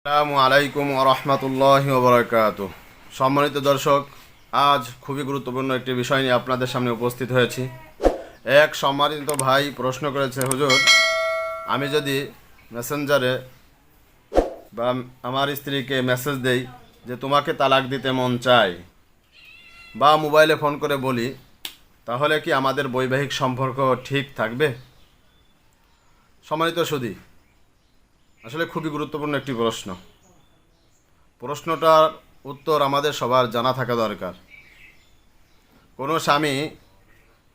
আসসালামু আলাইকুম ওয়া রাহমাতুল্লাহি ওয়া বারাকাতুহু। সম্মানিত দর্শক, আজ খুবই গুরুত্বপূর্ণ একটি বিষয় নিয়ে আপনাদের সামনে উপস্থিত হয়েছি। এক সম্মানিত ভাই প্রশ্ন করেছে, হুজুর, আমি যদি মেসেঞ্জারে বা আমার স্ত্রীকে মেসেজ দেই যে তোমাকে তালাক দিতে মন চায়, বা মোবাইলে ফোন করে বলি, তাহলে কি আমাদের বৈবাহিক সম্পর্ক ঠিক থাকবে? সম্মানিত সুধী, আসলে খুবই গুরুত্বপূর্ণ একটি প্রশ্নটার উত্তর আমাদের সবার জানা থাকা দরকার। কোনো স্বামী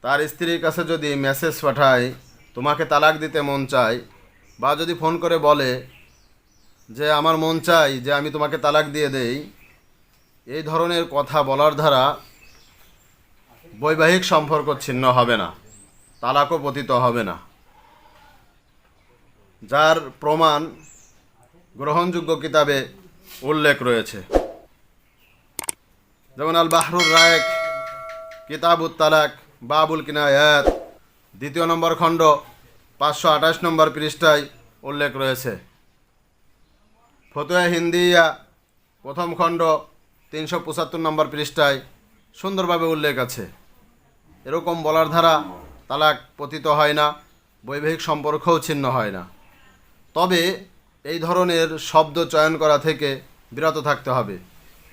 তার স্ত্রীর কাছে যদি মেসেজ পাঠায় তোমাকে তালাক দিতে মন চায়, বা যদি ফোন করে বলে যে আমার মন চাই যে আমি তোমাকে তালাক দিয়ে দেই, এই ধরনের কথা বলার দ্বারা বৈবাহিক সম্পর্ক ছিন্ন হবে না, তালাকও পতিত হবে না, যার প্রমাণ গ্রহণযোগ্য কিতাবে উল্লেখ রয়েছে। যেমন আল বাহরুর রায়েক, কিতাবুত তালাক, বাবুল কিনায়াত, 2 নম্বর খণ্ড 528 নম্বর পৃষ্ঠায় উল্লেখ রয়েছে। ফতোয়া হিন্দিয়া, 1ম খণ্ড 375 নম্বর পৃষ্ঠায় সুন্দরভাবে উল্লেখ আছে। এরকম বলার দ্বারা তালাক পতিত হয় না, বৈবাহিক সম্পর্কও ছিন্ন হয় না। তবে এই ধরনের শব্দ চয়ন করা থেকে বিরত থাকতে হবে,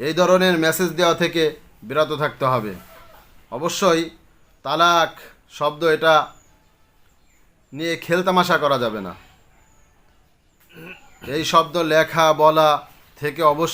এই ধরনের মেসেজ দেওয়া থেকে বিরত থাকতে হবে। অবশ্যই তালাক শব্দ এটা নিয়ে খেলতামাশা করা যাবে না। এই শব্দ লেখা বলা থেকে অবশ্যই